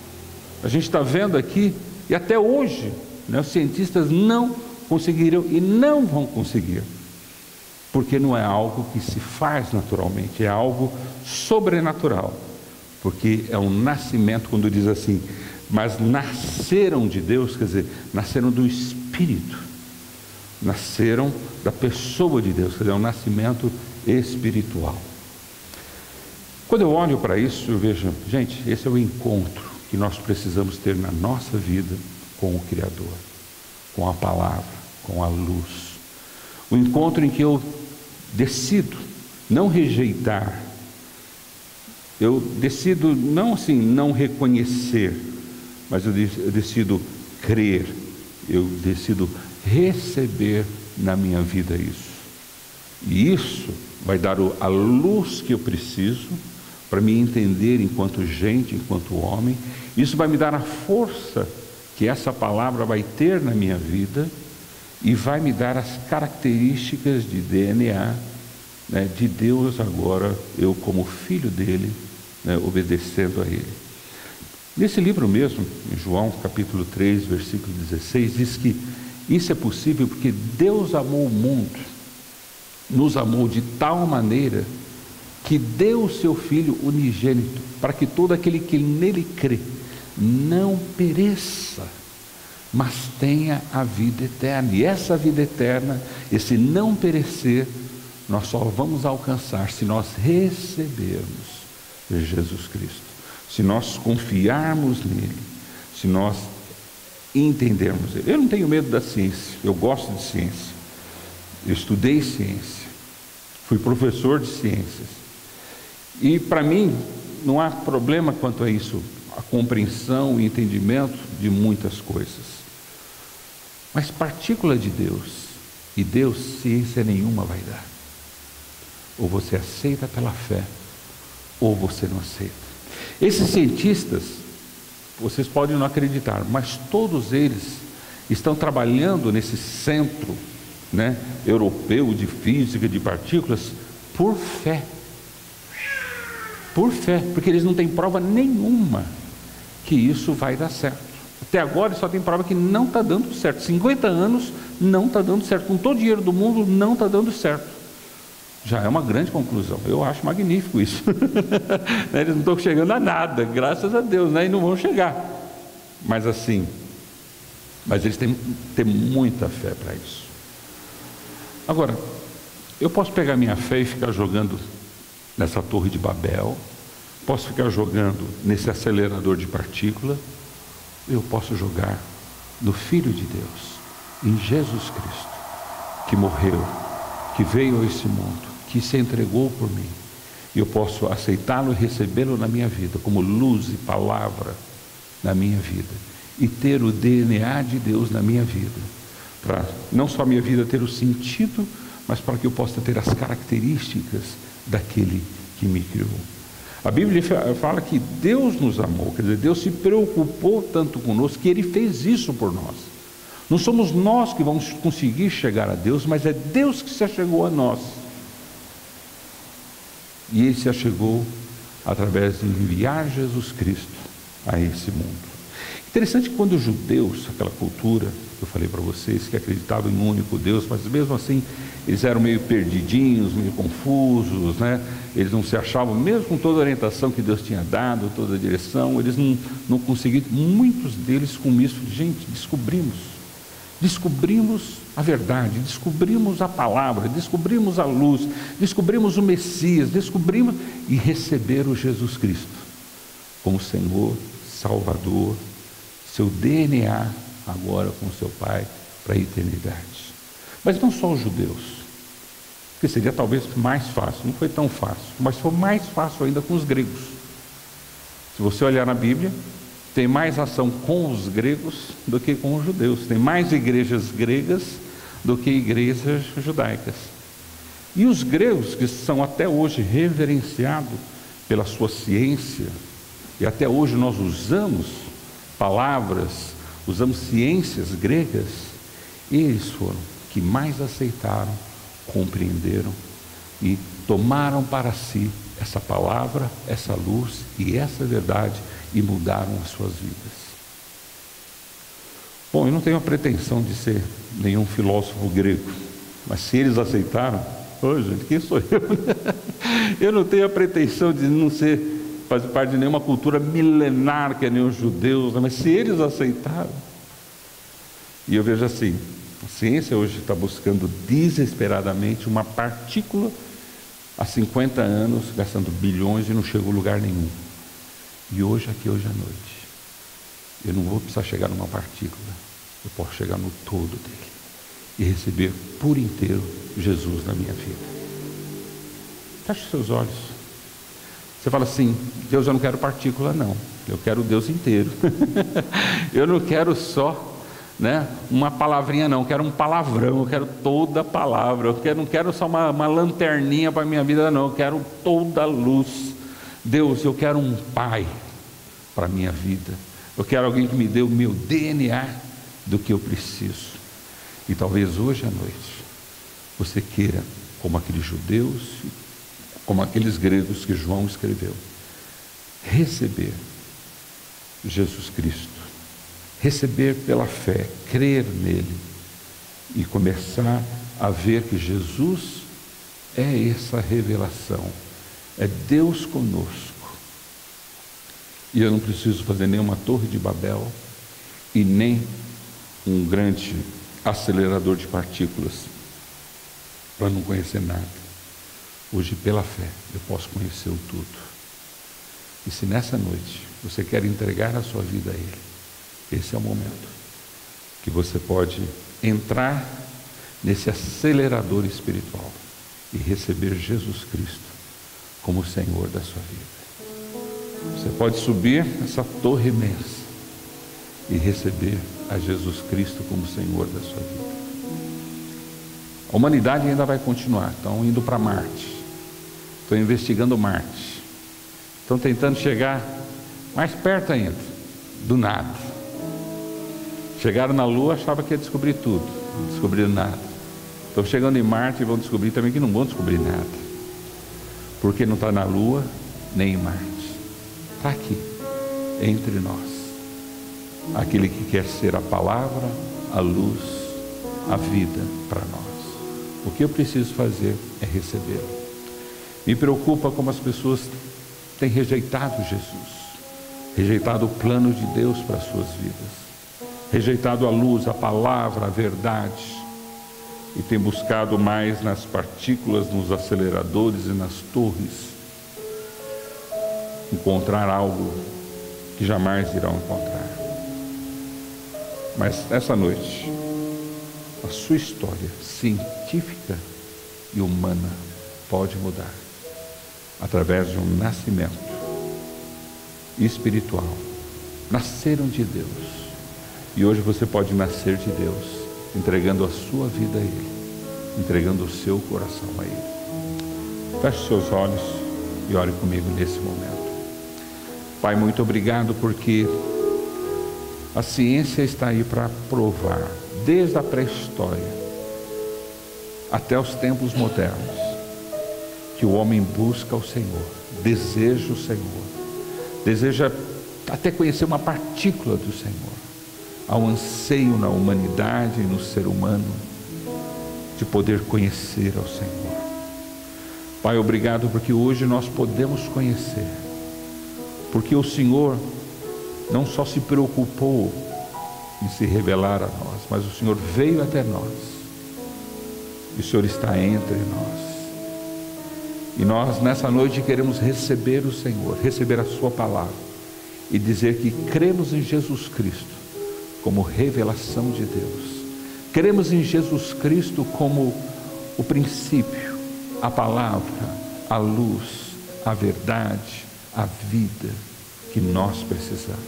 a gente está vendo aqui, e até hoje, né, os cientistas não conseguiram e não vão conseguir, porque não é algo que se faz naturalmente, é algo sobrenatural, porque é um nascimento. Quando diz assim, mas nasceram de Deus, quer dizer, nasceram do Espírito, nasceram da pessoa de Deus, quer dizer, é um nascimento espiritual. Quando eu olho para isso, eu vejo, gente, esse é o encontro que nós precisamos ter na nossa vida com o Criador, com a palavra, com a luz. O encontro em que eu decido não rejeitar, eu decido não assim, não reconhecer, mas eu decido crer, eu decido receber na minha vida isso. E isso vai dar a luz que eu preciso para me entender enquanto gente, enquanto homem. Isso vai me dar a força que essa palavra vai ter na minha vida e vai me dar as características de DNA, né, de Deus agora, eu como filho dele, né, obedecendo a ele. Nesse livro mesmo, em João capítulo 3, versículo 16, diz que isso é possível porque Deus amou o mundo, nos amou de tal maneira que deu o seu Filho unigênito, para que todo aquele que nele crê não pereça, mas tenha a vida eterna. E essa vida eterna, esse não perecer, nós só vamos alcançar se nós recebermos Jesus Cristo, se nós confiarmos nele, se nós entendermos ele. Eu não tenho medo da ciência, eu gosto de ciência. Eu estudei ciência, fui professor de ciências. E para mim não há problema quanto a isso, a compreensão e entendimento de muitas coisas. Mas partícula de Deus, e Deus ciência nenhuma vai dar. Ou você aceita pela fé, ou você não aceita. Esses cientistas, vocês podem não acreditar, mas todos eles estão trabalhando nesse centro, né, europeu de física de partículas por fé. Por fé, porque eles não têm prova nenhuma que isso vai dar certo. Até agora só tem prova que não está dando certo. 50 anos não está dando certo. Com todo o dinheiro do mundo não está dando certo. Já é uma grande conclusão. Eu acho magnífico isso. Eles não estão chegando a nada, graças a Deus, né? E não vão chegar. Mas eles têm que ter muita fé para isso. Agora, eu posso pegar minha fé e ficar jogando nessa torre de Babel, posso ficar jogando nesse acelerador de partícula, eu posso jogar no Filho de Deus, em Jesus Cristo, que morreu, que veio a esse mundo, que se entregou por mim. E eu posso aceitá-lo e recebê-lo na minha vida, como luz e palavra na minha vida, e ter o DNA de Deus na minha vida, para não só a minha vida ter o sentido, mas para que eu possa ter as características daquele que me criou. A Bíblia fala que Deus nos amou, quer dizer, Deus se preocupou tanto conosco que Ele fez isso por nós. Não somos nós que vamos conseguir chegar a Deus, mas é Deus que se achegou a nós. E Ele se achegou através de enviar Jesus Cristo a esse mundo. Interessante que quando os judeus, aquela cultura que eu falei para vocês, que acreditavam em um único Deus, mas mesmo assim eles eram meio perdidinhos, meio confusos, né? Eles não se achavam, mesmo com toda a orientação que Deus tinha dado, toda a direção, eles não conseguiram, muitos deles com isso, gente, descobrimos a verdade, descobrimos a palavra, descobrimos a luz, descobrimos o Messias, descobrimos e receberam Jesus Cristo como Senhor, Salvador, seu DNA agora com seu Pai para a eternidade. Mas não só os judeus, que seria talvez mais fácil, não foi tão fácil, mas foi mais fácil ainda com os gregos. Se você olhar na Bíblia, tem mais ação com os gregos do que com os judeus, tem mais igrejas gregas do que igrejas judaicas. E os gregos, que são até hoje reverenciados pela sua ciência, e até hoje nós usamos palavras, usamos ciências gregas, eles foram que mais aceitaram, compreenderam e tomaram para si essa palavra, essa luz e essa verdade e mudaram as suas vidas. Bom, eu não tenho a pretensão de ser nenhum filósofo grego, mas se eles aceitaram, gente, quem sou eu? Eu não tenho a pretensão de não fazer parte de nenhuma cultura milenar que é nem os judeus, mas se eles aceitaram, e eu vejo assim, a ciência hoje está buscando desesperadamente uma partícula há 50 anos, gastando bilhões e não chegou a lugar nenhum. E hoje à noite, eu não vou precisar chegar numa partícula, eu posso chegar no todo dele e receber por inteiro Jesus na minha vida. Feche os seus olhos. Você fala assim, Deus, eu não quero partícula não, eu quero o Deus inteiro. Eu não quero só, né, uma palavrinha não, eu quero um palavrão, eu quero toda a palavra, não quero só uma lanterninha para a minha vida não, eu quero toda a luz. Deus, eu quero um pai para a minha vida, eu quero alguém que me dê o meu DNA do que eu preciso. E talvez hoje à noite você queira, como aqueles judeus, como aqueles gregos que João escreveu, receber Jesus Cristo, receber pela fé, crer nele e começar a ver que Jesus é essa revelação, é Deus conosco. E eu não preciso fazer nenhuma torre de Babel e nem um grande acelerador de partículas para não conhecer nada. Hoje, pela fé, eu posso conhecer o tudo. E se nessa noite você quer entregar a sua vida a Ele, esse é o momento que você pode entrar nesse acelerador espiritual e receber Jesus Cristo como o Senhor da sua vida. Você pode subir essa torre imensa e receber a Jesus Cristo como Senhor da sua vida. A humanidade ainda vai continuar. Estão indo para Marte, estão investigando Marte, estão tentando chegar mais perto ainda, do nada. Chegaram na Lua, achavam que ia descobrir tudo, não descobriram nada. Estão chegando em Marte e vão descobrir também que não vão descobrir nada, porque não está na Lua nem em Marte, está aqui, entre nós, aquele que quer ser a palavra, a luz, a vida para nós. O que eu preciso fazer é recebê-lo. Me preocupa como as pessoas têm rejeitado Jesus, rejeitado o plano de Deus para as suas vidas, rejeitado a luz, a palavra, a verdade, e tem buscado mais nas partículas, nos aceleradores e nas torres, encontrar algo que jamais irão encontrar. Mas essa noite, a sua história científica e humana pode mudar através de um nascimento espiritual. Nasceram de Deus, e hoje você pode nascer de Deus, entregando a sua vida a Ele, entregando o seu coração a Ele. Feche seus olhos e ore comigo nesse momento. Pai, muito obrigado, porque a ciência está aí para provar, desde a pré-história até os tempos modernos, que o homem busca o Senhor, deseja o Senhor, deseja até conhecer uma partícula do Senhor. Há um anseio na humanidade e no ser humano de poder conhecer ao Senhor. Pai, obrigado porque hoje nós podemos conhecer, porque o Senhor não só se preocupou em se revelar a nós, mas o Senhor veio até nós, e o Senhor está entre nós. E nós nessa noite queremos receber o Senhor, receber a sua palavra e dizer que cremos em Jesus Cristo como revelação de Deus. Cremos em Jesus Cristo como o princípio, a palavra, a luz, a verdade, a vida que nós precisamos.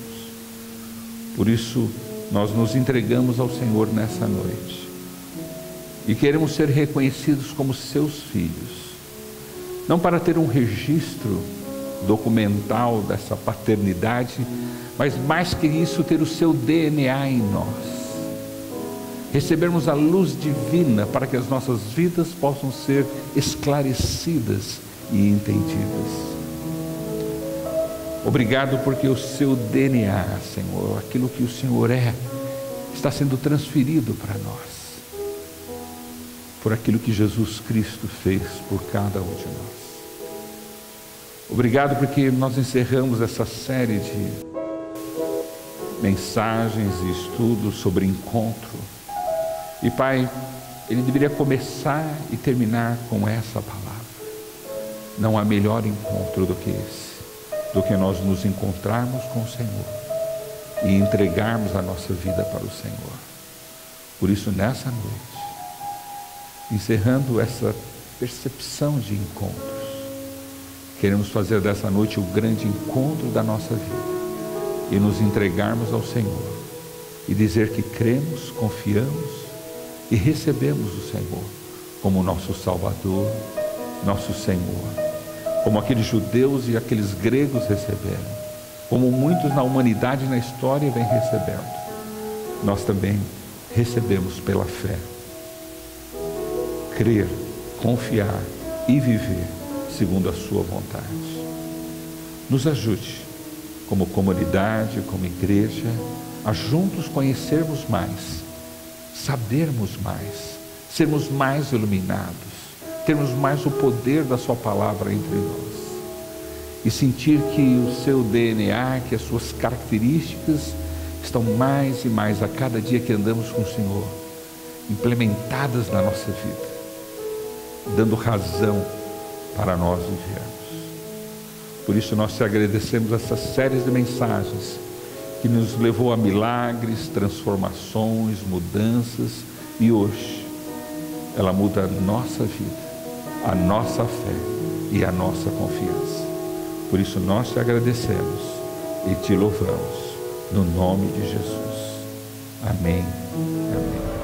Por isso, nós nos entregamos ao Senhor nessa noite e queremos ser reconhecidos como seus filhos, não para ter um registro documental dessa paternidade, mas mais que isso, ter o seu DNA em nós, recebermos a luz divina para que as nossas vidas possam ser esclarecidas e entendidas. Obrigado porque o seu DNA, Senhor, aquilo que o Senhor é, está sendo transferido para nós, por aquilo que Jesus Cristo fez por cada um de nós. Obrigado porque nós encerramos essa série de mensagens e estudos sobre encontro. E Pai, ele deveria começar e terminar com essa palavra. Não há melhor encontro do que esse, do que nós nos encontrarmos com o Senhor e entregarmos a nossa vida para o Senhor. Por isso, nessa noite, encerrando essa percepção de encontros, queremos fazer dessa noite o grande encontro da nossa vida e nos entregarmos ao Senhor e dizer que cremos, confiamos e recebemos o Senhor como nosso Salvador, nosso Senhor, como aqueles judeus e aqueles gregos receberam, como muitos na humanidade e na história vêm recebendo. Nós também recebemos pela fé. Crer, confiar e viver segundo a sua vontade. Nos ajude, como comunidade, como igreja, a juntos conhecermos mais, sabermos mais, sermos mais iluminados, termos mais o poder da sua palavra entre nós e sentir que o seu DNA, que as suas características estão mais e mais a cada dia que andamos com o Senhor, implementadas na nossa vida, dando razão para nós vivermos. Por isso nós te agradecemos essas séries de mensagens que nos levou a milagres, transformações, mudanças, e hoje ela muda a nossa vida, a nossa fé e a nossa confiança. Por isso nós te agradecemos e te louvamos, no nome de Jesus. Amém. Amém.